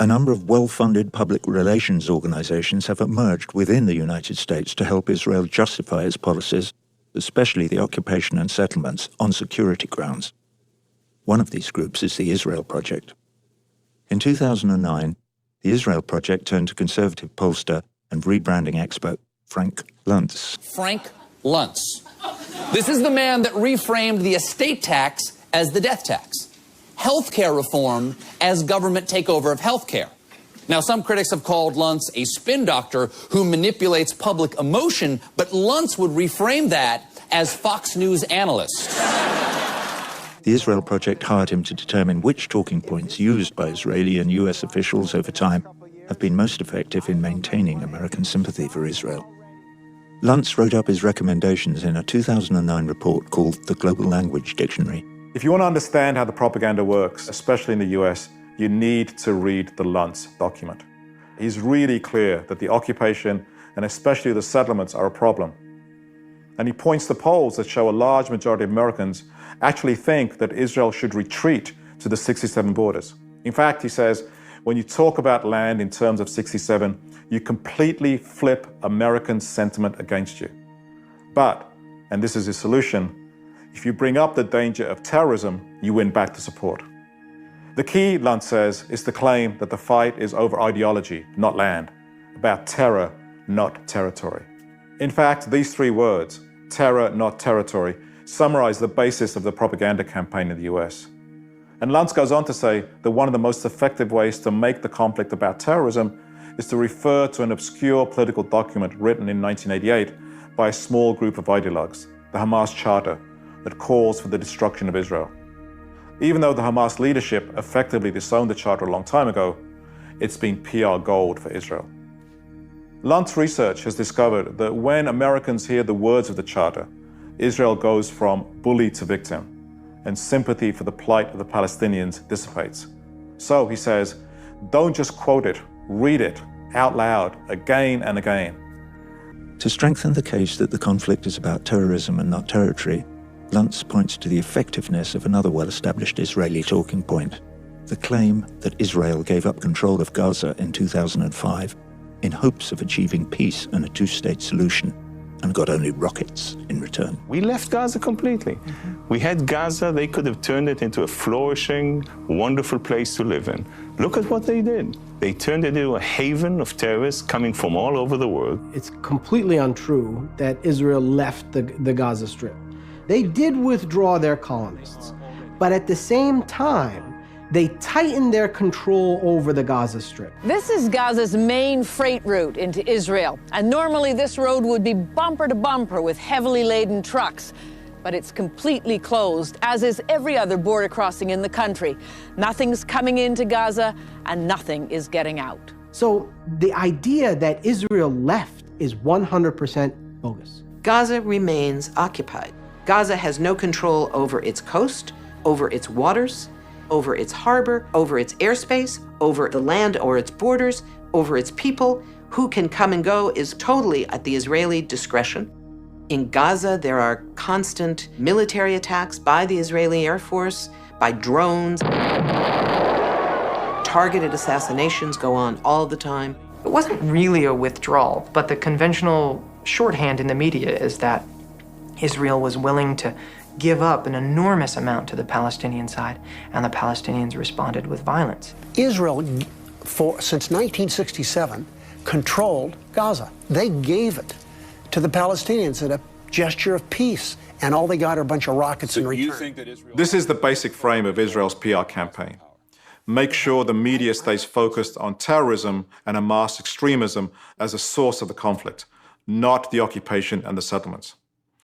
A number of well-funded public relations organizations have emerged within the United States to help Israel justify its policies, especially the occupation and settlements, on security grounds. One of these groups is the Israel Project. In 2009, the Israel Project turned to conservative pollster and rebranding expert Frank Luntz. Frank Luntz. This is the man that reframed the estate tax as the death tax. Healthcare reform as government takeover of healthcare. Now, some critics have called Luntz a spin doctor who manipulates public emotion, but Luntz would reframe that as Fox News analyst. The Israel Project hired him to determine which talking points used by Israeli and US officials over time have been most effective in maintaining American sympathy for Israel. Luntz wrote up his recommendations in a 2009 report called The Global Language Dictionary. If you want to understand how the propaganda works, especially in the US, you need to read the Luntz document. He's really clear that the occupation and especially the settlements are a problem. And he points to polls that show a large majority of Americans actually think that Israel should retreat to the 67 borders. In fact, he says, when you talk about land in terms of 67, you completely flip American sentiment against you. But, and this is his solution, if you bring up the danger of terrorism, you win back the support. The key, Luntz says, is to claim that the fight is over ideology, not land, about terror, not territory. In fact, these three words, terror, not territory, summarize the basis of the propaganda campaign in the US. And Luntz goes on to say that one of the most effective ways to make the conflict about terrorism is to refer to an obscure political document written in 1988 by a small group of ideologues, the Hamas Charter, that calls for the destruction of Israel. Even though the Hamas leadership effectively disowned the charter a long time ago, it's been PR gold for Israel. Luntz research has discovered that when Americans hear the words of the charter, Israel goes from bully to victim, and sympathy for the plight of the Palestinians dissipates. So, he says, don't just quote it, read it out loud again and again. To strengthen the case that the conflict is about terrorism and not territory, Luntz points to the effectiveness of another well-established Israeli talking point, the claim that Israel gave up control of Gaza in 2005 in hopes of achieving peace and a two-state solution, and got only rockets in return. We left Gaza completely. We had Gaza, they could have turned it into a flourishing, wonderful place to live in. Look at what they did. They turned it into a haven of terrorists coming from all over the world. It's completely untrue that Israel left the Gaza Strip. They did withdraw their colonists, but at the same time, they tightened their control over the Gaza Strip. This is Gaza's main freight route into Israel, and normally this road would be bumper to bumper with heavily laden trucks. But it's completely closed, as is every other border crossing in the country. Nothing's coming into Gaza, and nothing is getting out. So the idea that Israel left is 100% bogus. Gaza remains occupied. Gaza has no control over its coast, over its waters, over its harbor, over its airspace, over the land or its borders, over its people. Who can come and go is totally at the Israeli discretion. In Gaza, there are constant military attacks by the Israeli Air Force, by drones. Targeted assassinations go on all the time. It wasn't really a withdrawal, but the conventional shorthand in the media is that Israel was willing to give up an enormous amount to the Palestinian side, and the Palestinians responded with violence. Israel, since 1967, controlled Gaza. They gave it to the Palestinians in a gesture of peace, and all they got are a bunch of rockets in return. This is the basic frame of Israel's PR campaign. Make sure the media stays focused on terrorism and Hamas extremism as a source of the conflict, not the occupation and the settlements.